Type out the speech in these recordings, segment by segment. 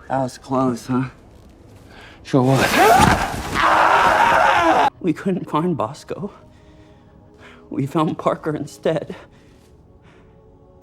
That was close, huh? Sure was. We couldn't find Bosco. We found Parker instead.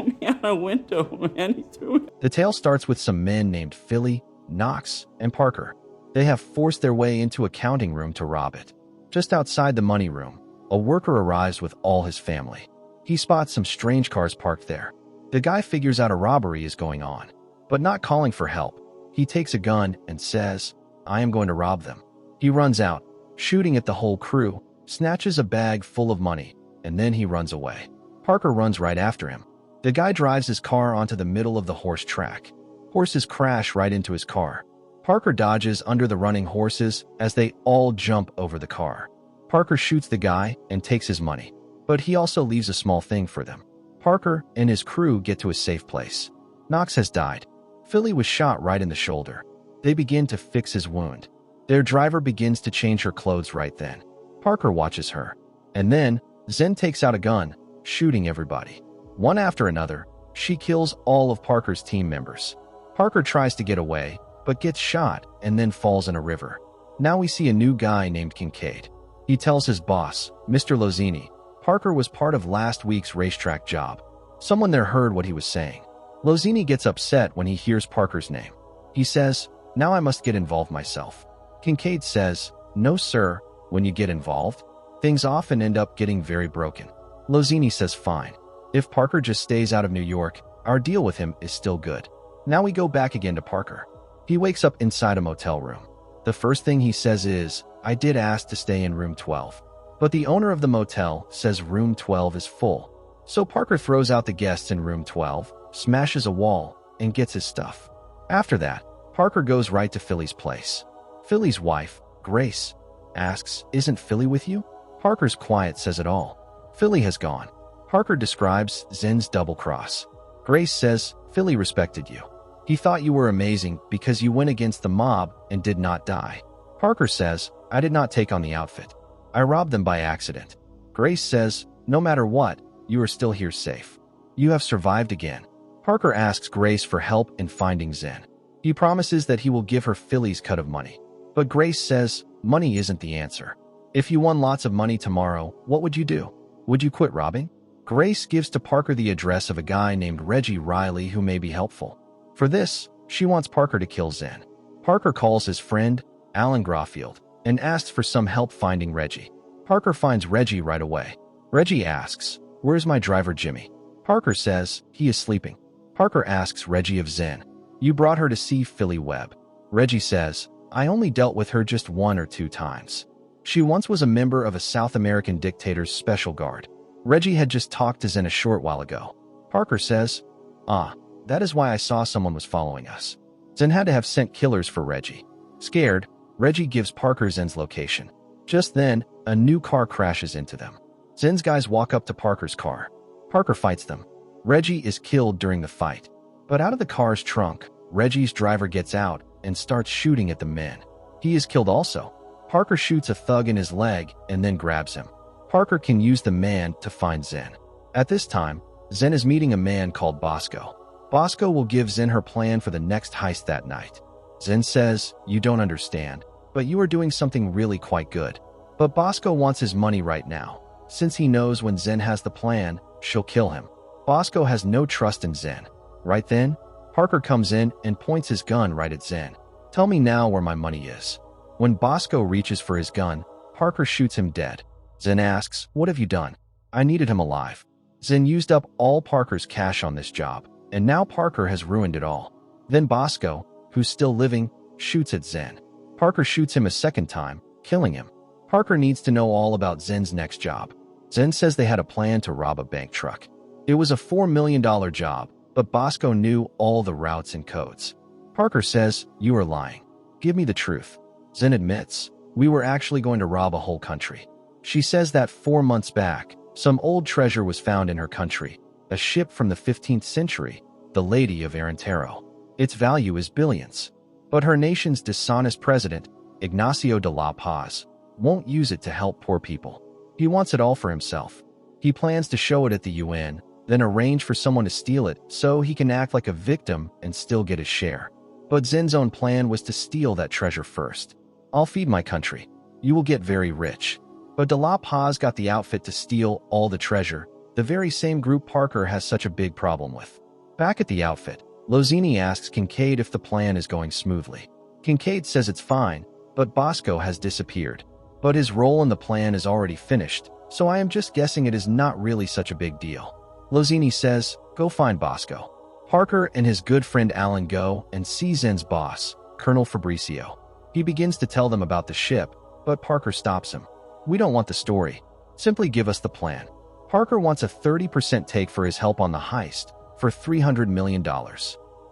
He had a window, man. He threw it. The tale starts with some men named Philly, Knox, and Parker. They have forced their way into a counting room to rob it. Just outside the money room, a worker arrives with all his family. He spots some strange cars parked there. The guy figures out a robbery is going on, but not calling for help. He takes a gun and says, "I am going to rob them." He runs out, shooting at the whole crew, snatches a bag full of money, and then he runs away. Parker runs right after him. The guy drives his car onto the middle of the horse track. Horses crash right into his car. Parker dodges under the running horses as they all jump over the car. Parker shoots the guy and takes his money, but he also leaves a small thing for them. Parker and his crew get to a safe place. Knox has died. Philly was shot right in the shoulder. They begin to fix his wound. Their driver begins to change her clothes right then. Parker watches her. And then, Zen takes out a gun, shooting everybody. One after another, she kills all of Parker's team members. Parker tries to get away, but gets shot and then falls in a river. Now we see a new guy named Kincaid. He tells his boss, Mr. Lozini, Parker was part of last week's racetrack job. Someone there heard what he was saying. Lozini gets upset when he hears Parker's name. He says, "Now I must get involved myself." Kincaid says, "No, sir, when you get involved, things often end up getting very broken." Lozini says, "Fine. If Parker just stays out of New York, our deal with him is still good." Now we go back again to Parker. He wakes up inside a motel room. The first thing he says is, "I did ask to stay in room 12. But the owner of the motel says room 12 is full. So Parker throws out the guests in room 12, smashes a wall, and gets his stuff. After that, Parker goes right to Philly's place. Philly's wife, Grace, asks, "Isn't Philly with you?" Parker's quiet says it all. Philly has gone. Parker describes Zen's double cross. Grace says, "Philly respected you. He thought you were amazing because you went against the mob and did not die." Parker says, "I did not take on the outfit. I robbed them by accident." Grace says, "No matter what, you are still here safe. You have survived again." Parker asks Grace for help in finding Zen. He promises that he will give her Philly's cut of money. But Grace says, "Money isn't the answer. If you won lots of money tomorrow, what would you do? Would you quit robbing?" Grace gives to Parker the address of a guy named Reggie Riley who may be helpful. For this, she wants Parker to kill Zen. Parker calls his friend, Alan Garfield, and asks for some help finding Reggie. Parker finds Reggie right away. Reggie asks, "Where's my driver Jimmy?" Parker says, "He is sleeping." Parker asks Reggie of Zen, "You brought her to see Philly Webb." Reggie says, "I only dealt with her just 1 or 2 times. She once was a member of a South American dictator's special guard." Reggie had just talked to Zen a short while ago. Parker says, That is why I saw someone was following us." Zen had to have sent killers for Reggie. Scared, Reggie gives Parker Zen's location. Just then, a new car crashes into them. Zen's guys walk up to Parker's car. Parker fights them. Reggie is killed during the fight. But out of the car's trunk, Reggie's driver gets out and starts shooting at the men. He is killed also. Parker shoots a thug in his leg and then grabs him. Parker can use the man to find Zen. At this time, Zen is meeting a man called Bosco. Bosco will give Zen her plan for the next heist that night. Zen says, "You don't understand, but you are doing something really quite good." But Bosco wants his money right now. Since he knows when Zen has the plan, she'll kill him. Bosco has no trust in Zen. Right then, Parker comes in and points his gun right at Zen. "Tell me now where my money is." When Bosco reaches for his gun, Parker shoots him dead. Zen asks, "What have you done?" "I needed him alive." Zen used up all Parker's cash on this job, and now Parker has ruined it all. Then Bosco, who's still living, shoots at Zen. Parker shoots him a second time, killing him. Parker needs to know all about Zen's next job. Zen says they had a plan to rob a bank truck. It was a $4 million job, but Bosco knew all the routes and codes. Parker says, "You are lying. Give me the truth." Zen admits, "We were actually going to rob a whole country." She says that 4 months back, some old treasure was found in her country, a ship from the 15th century, the Lady of Arantero. Its value is billions. But her nation's dishonest president, Ignacio de la Paz, won't use it to help poor people. He wants it all for himself. He plans to show it at the UN, then arrange for someone to steal it so he can act like a victim and still get his share. But Zen's own plan was to steal that treasure first. I'll feed my country. You will get very rich. But De La Paz got the outfit to steal all the treasure, the very same group Parker has such a big problem with. Back at the outfit, Lozini asks Kincaid if the plan is going smoothly. Kincaid says it's fine, but Bosco has disappeared. But his role in the plan is already finished, so I am just guessing it is not really such a big deal. Lozini says, go find Bosco. Parker and his good friend Alan go and see Zen's boss, Colonel Fabricio. He begins to tell them about the ship, but Parker stops him. We don't want the story. Simply give us the plan. Parker wants a 30% take for his help on the heist, for $300 million.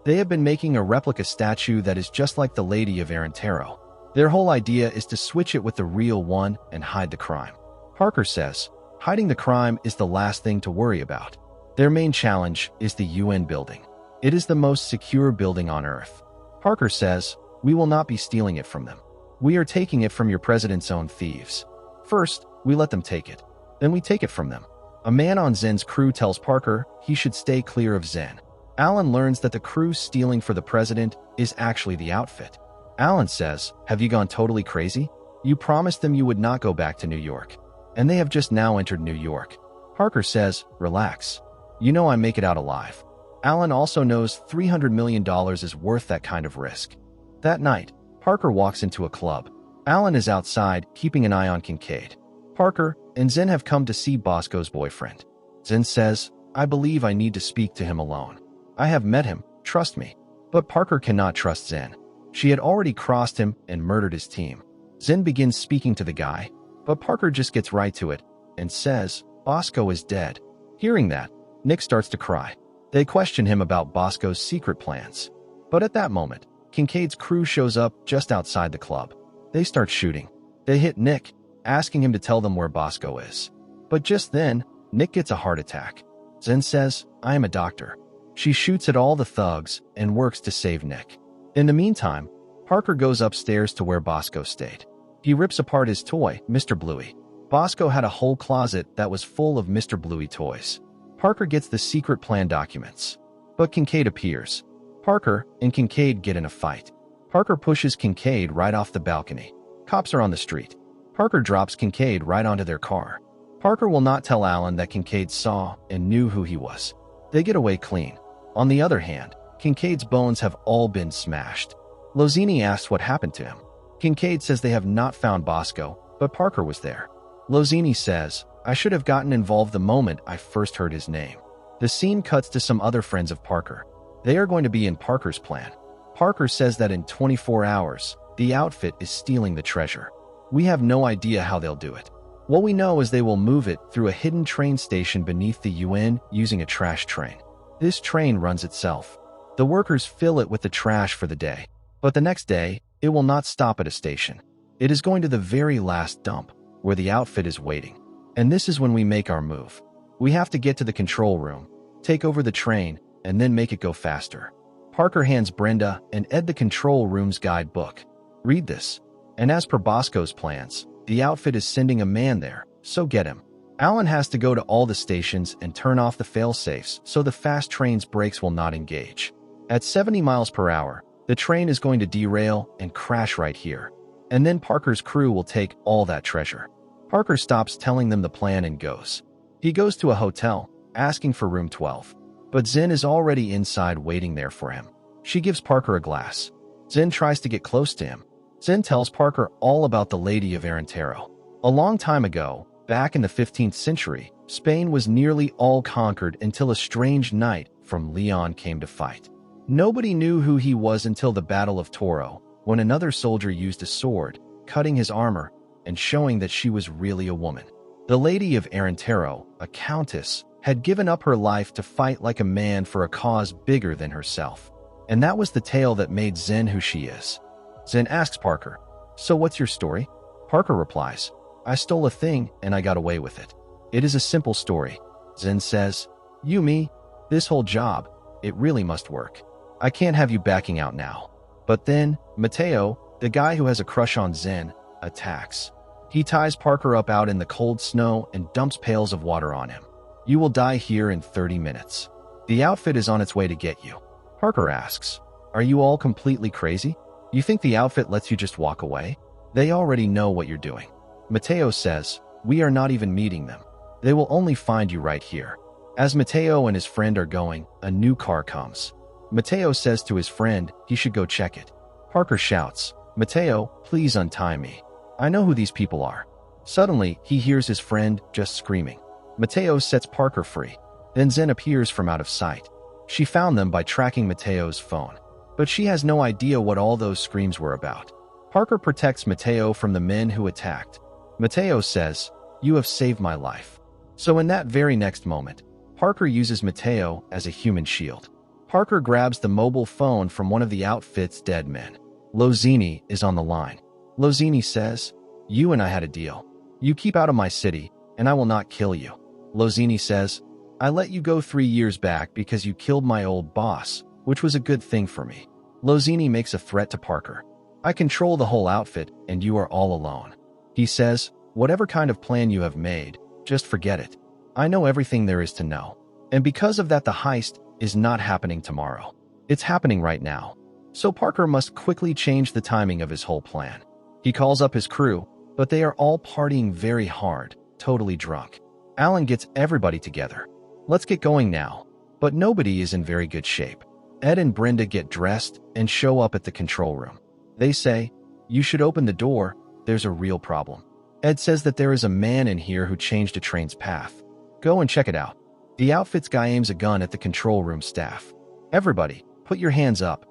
They have been making a replica statue that is just like the Lady of Arentero. Their whole idea is to switch it with the real one and hide the crime. Parker says, hiding the crime is the last thing to worry about. Their main challenge is the UN building. It is the most secure building on Earth. Parker says, we will not be stealing it from them. We are taking it from your president's own thieves. First, we let them take it. Then we take it from them. A man on Zen's crew tells Parker he should stay clear of Zen. Alan learns that the crew stealing for the president is actually the outfit. Alan says, have you gone totally crazy? You promised them you would not go back to New York. And they have just now entered New York. Parker says, relax. You know I make it out alive. Alan also knows $300 million is worth that kind of risk. That night, Parker walks into a club. Alan is outside, keeping an eye on Kincaid. Parker and Zen have come to see Bosco's boyfriend. Zen says, I believe I need to speak to him alone. I have met him, trust me. But Parker cannot trust Zen. She had already crossed him and murdered his team. Zen begins speaking to the guy, but Parker just gets right to it and says, Bosco is dead. Hearing that, Nick starts to cry. They question him about Bosco's secret plans. But at that moment, Kincaid's crew shows up just outside the club. They start shooting. They hit Nick, asking him to tell them where Bosco is. But just then, Nick gets a heart attack. Zen says, I am a doctor. She shoots at all the thugs and works to save Nick. In the meantime, Parker goes upstairs to where Bosco stayed. He rips apart his toy, Mr. Bluey. Bosco had a whole closet that was full of Mr. Bluey toys. Parker gets the secret plan documents. But Kincaid appears. Parker and Kincaid get in a fight. Parker pushes Kincaid right off the balcony. Cops are on the street. Parker drops Kincaid right onto their car. Parker will not tell Alan that Kincaid saw and knew who he was. They get away clean. On the other hand, Kincaid's bones have all been smashed. Lozini asks what happened to him. Kincaid says they have not found Bosco, but Parker was there. Lozini says, I should have gotten involved the moment I first heard his name. The scene cuts to some other friends of Parker. They are going to be in Parker's plan. Parker says that in 24 hours, the outfit is stealing the treasure. We have no idea how they'll do it. What we know is they will move it through a hidden train station beneath the UN using a trash train. This train runs itself. The workers fill it with the trash for the day. But the next day, it will not stop at a station. It is going to the very last dump, where the outfit is waiting. And this is when we make our move. We have to get to the control room, take over the train, and then make it go faster. Parker hands Brenda and Ed the control room's guidebook. Read this. And as per Bosco's plans, the outfit is sending a man there, so get him. Alan has to go to all the stations and turn off the fail-safes so the fast train's brakes will not engage. At 70 miles per hour, the train is going to derail and crash right here. And then Parker's crew will take all that treasure. Parker stops telling them the plan and goes. He goes to a hotel, asking for room 12. But Zen is already inside waiting there for him. She gives Parker a glass. Zen tries to get close to him. Zen tells Parker all about the Lady of Arentero. A long time ago, back in the 15th century, Spain was nearly all conquered until a strange knight from Leon came to fight. Nobody knew who he was until the Battle of Toro, when another soldier used a sword, cutting his armor and showing that she was really a woman. The Lady of Arentero, a countess, had given up her life to fight like a man for a cause bigger than herself. And that was the tale that made Zen who she is. Zen asks Parker, so what's your story? Parker replies, I stole a thing and I got away with it. It is a simple story. Zen says, you me, this whole job, it really must work. I can't have you backing out now. But then, Mateo, the guy who has a crush on Zen, attacks. He ties Parker up out in the cold snow and dumps pails of water on him. You will die here in 30 minutes. The outfit is on its way to get you. Parker asks, Are you all completely crazy? You think the outfit lets you just walk away? They already know what you're doing. Mateo says, we are not even meeting them. They will only find you right here. As Mateo and his friend are going, a new car comes. Mateo says to his friend he should go check it. Parker shouts, Mateo, please untie me. I know who these people are. Suddenly, he hears his friend just screaming. Mateo sets Parker free. Then Zen appears from out of sight. She found them by tracking Mateo's phone. But she has no idea what all those screams were about. Parker protects Mateo from the men who attacked. Mateo says, you have saved my life. So in that very next moment, Parker uses Mateo as a human shield. Parker grabs the mobile phone from one of the outfit's dead men. Lozini is on the line. Lozini says, you and I had a deal. You keep out of my city, and I will not kill you. Lozini says, I let you go 3 years back because you killed my old boss, which was a good thing for me. Lozini makes a threat to Parker. I control the whole outfit, and you are all alone. He says, whatever kind of plan you have made, just forget it. I know everything there is to know. And because of that, the heist is not happening tomorrow. It's happening right now. So Parker must quickly change the timing of his whole plan. He calls up his crew, but they are all partying very hard, totally drunk. Alan gets everybody together. Let's get going now. But nobody is in very good shape. Ed and Brenda get dressed and show up at the control room. They say, you should open the door, there's a real problem. Ed says that there is a man in here who changed a train's path. Go and check it out. The outfit's guy aims a gun at the control room staff. Everybody, put your hands up.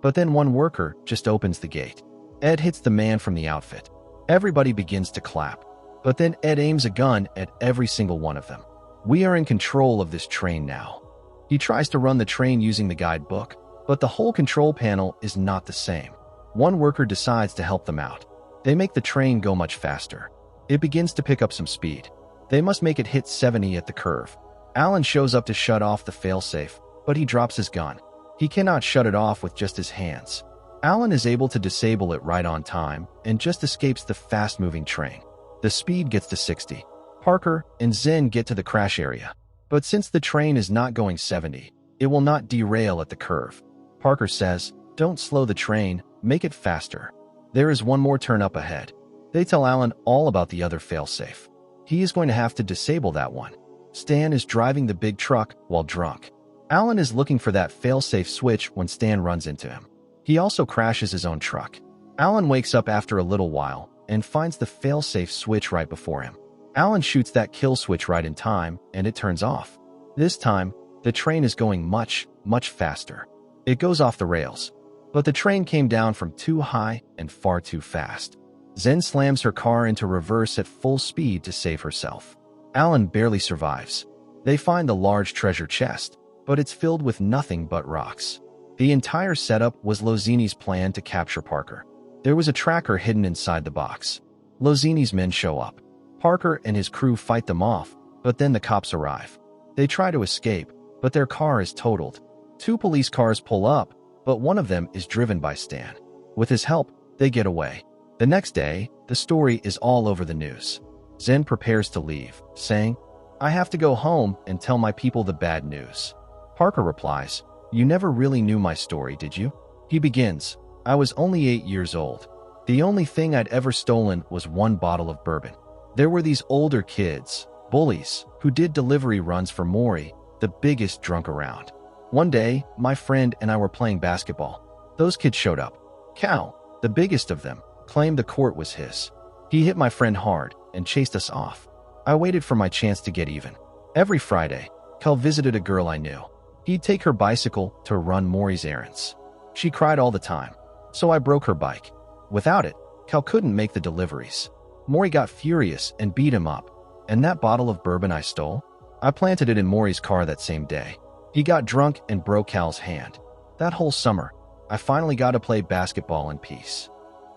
But then one worker just opens the gate. Ed hits the man from the outfit. Everybody begins to clap. But then Ed aims a gun at every single one of them. We are in control of this train now. He tries to run the train using the guidebook, but the whole control panel is not the same. One worker decides to help them out. They make the train go much faster. It begins to pick up some speed. They must make it hit 70 at the curve. Alan shows up to shut off the failsafe, but he drops his gun. He cannot shut it off with just his hands. Alan is able to disable it right on time and just escapes the fast-moving train. The speed gets to 60. Parker and Zen get to the crash area. But since the train is not going 70, it will not derail at the curve. Parker says, don't slow the train, make it faster. There is one more turn up ahead. They tell Alan all about the other failsafe. He is going to have to disable that one. Stan is driving the big truck while drunk. Alan is looking for that failsafe switch when Stan runs into him. He also crashes his own truck. Alan wakes up after a little while and finds the failsafe switch right before him. Alan shoots that kill switch right in time, and it turns off. This time, the train is going much, much faster. It goes off the rails. But the train came down from too high and far too fast. Zen slams her car into reverse at full speed to save herself. Alan barely survives. They find the large treasure chest, but it's filled with nothing but rocks. The entire setup was Lozini's plan to capture Parker. There was a tracker hidden inside the box. Lozini's men show up. Parker and his crew fight them off, but then the cops arrive. They try to escape, but their car is totaled. 2 police cars pull up, but one of them is driven by Stan. With his help, they get away. The next day, the story is all over the news. Zen prepares to leave, saying, I have to go home and tell my people the bad news. Parker replies, you never really knew my story, did you? He begins, I was only 8 years old. The only thing I'd ever stolen was 1 bottle of bourbon. There were these older kids, bullies, who did delivery runs for Maury, the biggest drunk around. One day, my friend and I were playing basketball. Those kids showed up. Cal, the biggest of them, claimed the court was his. He hit my friend hard and chased us off. I waited for my chance to get even. Every Friday, Cal visited a girl I knew. He'd take her bicycle to run Maury's errands. She cried all the time, so I broke her bike. Without it, Cal couldn't make the deliveries. Maury got furious and beat him up. And that bottle of bourbon I stole? I planted it in Maury's car that same day. He got drunk and broke Cal's hand. That whole summer, I finally got to play basketball in peace.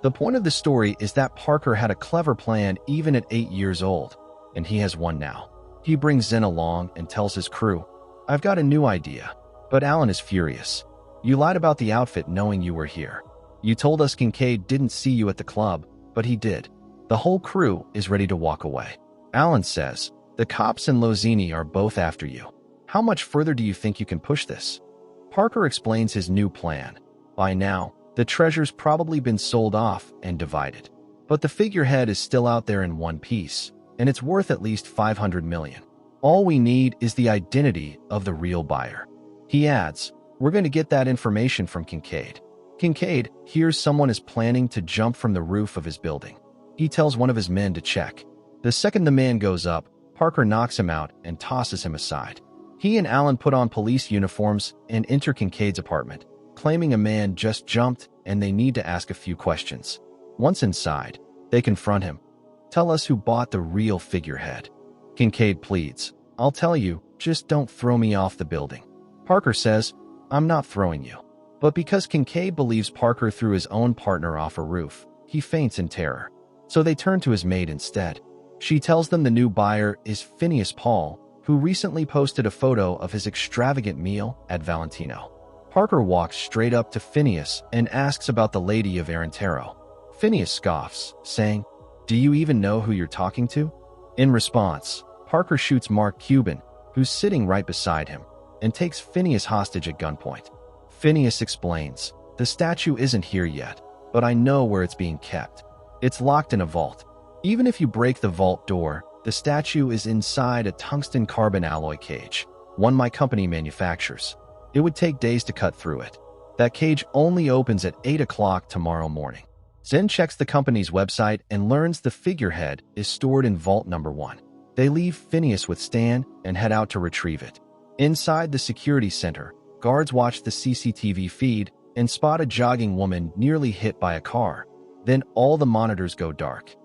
The point of the story is that Parker had a clever plan even at 8 years old, and he has one now. He brings Zen along and tells his crew, I've got a new idea. But Alan is furious. You lied about the outfit knowing you were here. You told us Kincaid didn't see you at the club, but he did. The whole crew is ready to walk away. Alan says, the cops and Lozini are both after you. How much further do you think you can push this? Parker explains his new plan. By now, the treasure's probably been sold off and divided. But the figurehead is still out there in one piece, and it's worth at least $500 million. All we need is the identity of the real buyer. He adds, we're going to get that information from Kincaid. Kincaid hears someone is planning to jump from the roof of his building. He tells one of his men to check. The second the man goes up, Parker knocks him out and tosses him aside. He and Alan put on police uniforms and enter Kincaid's apartment, claiming a man just jumped and they need to ask a few questions. Once inside, they confront him. Tell us who bought the real figurehead. Kincaid pleads, I'll tell you, just don't throw me off the building. Parker says, I'm not throwing you. But because Kincaid believes Parker threw his own partner off a roof, he faints in terror. So they turn to his maid instead. She tells them the new buyer is Phineas Paul, who recently posted a photo of his extravagant meal at Valentino. Parker walks straight up to Phineas and asks about the Lady of Arentero. Phineas scoffs, saying, Do you even know who you're talking to? In response, Parker shoots Mark Cuban, who's sitting right beside him, and takes Phineas hostage at gunpoint. Phineas explains, The statue isn't here yet, but I know where it's being kept. It's locked in a vault. Even if you break the vault door, the statue is inside a tungsten carbon alloy cage, one my company manufactures. It would take days to cut through it. That cage only opens at 8 o'clock tomorrow morning. Zen checks the company's website and learns the figurehead is stored in vault number 1. They leave Phineas with Stan and head out to retrieve it. Inside the security center, guards watch the CCTV feed and spot a jogging woman nearly hit by a car. Then all the monitors go dark.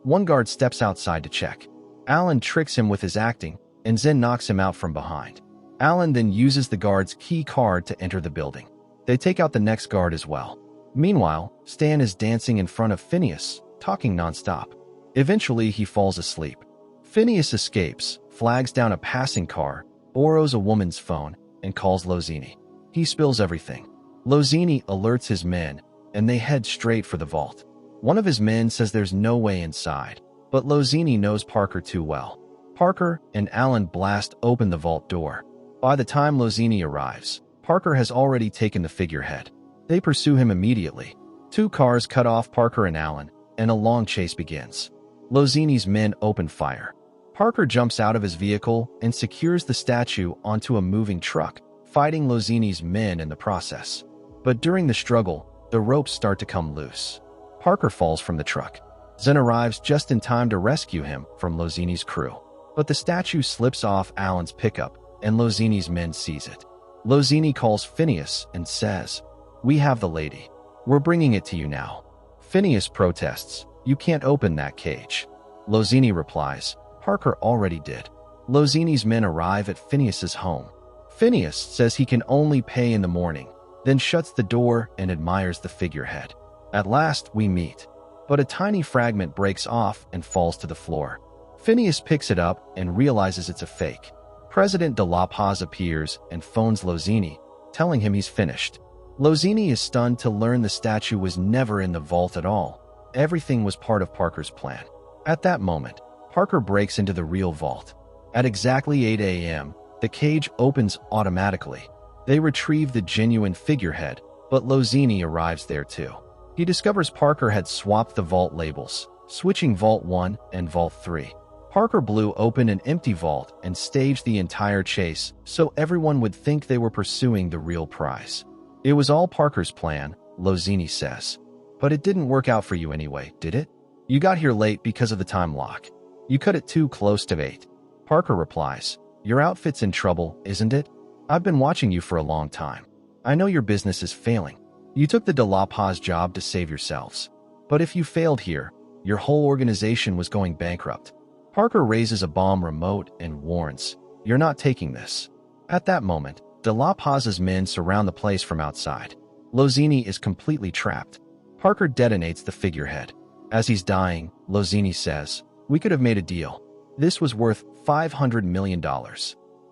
One guard steps outside to check. Alan tricks him with his acting, and Zen knocks him out from behind. Alan then uses the guard's key card to enter the building. They take out the next guard as well. Meanwhile, Stan is dancing in front of Phineas, talking nonstop. Eventually, he falls asleep. Phineas escapes, flags down a passing car, borrows a woman's phone, and calls Lozini. He spills everything. Lozini alerts his men, and they head straight for the vault. One of his men says there's no way inside, but Lozini knows Parker too well. Parker and Alan blast open the vault door. By the time Lozini arrives, Parker has already taken the figurehead. They pursue him immediately. 2 cars cut off Parker and Alan, and a long chase begins. Lozini's men open fire. Parker jumps out of his vehicle and secures the statue onto a moving truck, fighting Lozini's men in the process. But during the struggle, the ropes start to come loose. Parker falls from the truck. Zen arrives just in time to rescue him from Lozini's crew. But the statue slips off Alan's pickup, and Lozini's men seize it. Lozini calls Phineas and says, We have the lady. We're bringing it to you now. Phineas protests, You can't open that cage. Lozini replies, Parker already did. Lozini's men arrive at Phineas's home. Phineas says he can only pay in the morning, then shuts the door and admires the figurehead. At last, we meet. But a tiny fragment breaks off and falls to the floor. Phineas picks it up and realizes it's a fake. President de La Paz appears and phones Lozini, telling him he's finished. Lozini is stunned to learn the statue was never in the vault at all. Everything was part of Parker's plan. At that moment, Parker breaks into the real vault. At exactly 8 a.m., the cage opens automatically. They retrieve the genuine figurehead, but Lozini arrives there too. He discovers Parker had swapped the vault labels, switching Vault 1 and Vault 3. Parker blew open an empty vault and staged the entire chase so everyone would think they were pursuing the real prize. It was all Parker's plan, Lozini says. But it didn't work out for you anyway, did it? You got here late because of the time lock. You cut it too close to 8. Parker replies, Your outfit's in trouble, isn't it? I've been watching you for a long time. I know your business is failing. You took the De La Paz job to save yourselves. But if you failed here, your whole organization was going bankrupt. Parker raises a bomb remote and warns, You're not taking this. At that moment, De La Paz's men surround the place from outside. Lozini is completely trapped. Parker detonates the figurehead. As he's dying, Lozini says, We could have made a deal. This was worth $500 million.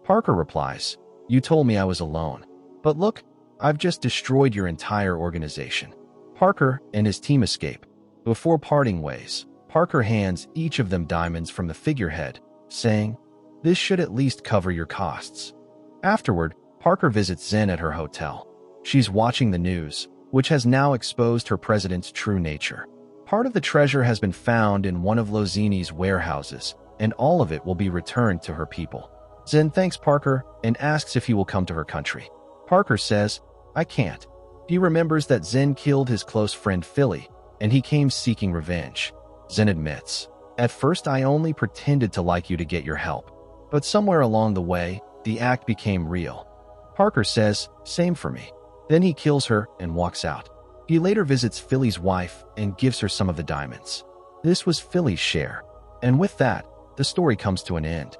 Parker replies, You told me I was alone. But look, I've just destroyed your entire organization. Parker and his team escape. Before parting ways, Parker hands each of them diamonds from the figurehead, saying, This should at least cover your costs. Afterward, Parker visits Zen at her hotel. She's watching the news, which has now exposed her president's true nature. Part of the treasure has been found in one of Lozini's warehouses, and all of it will be returned to her people. Zen thanks Parker and asks if he will come to her country. Parker says, "I can't." He remembers that Zen killed his close friend Philly, and he came seeking revenge. Zen admits, "At first I only pretended to like you to get your help, but somewhere along the way, the act became real." Parker says, "Same for me." Then he kills her and walks out. He later visits Philly's wife and gives her some of the diamonds. This was Philly's share. And with that, the story comes to an end.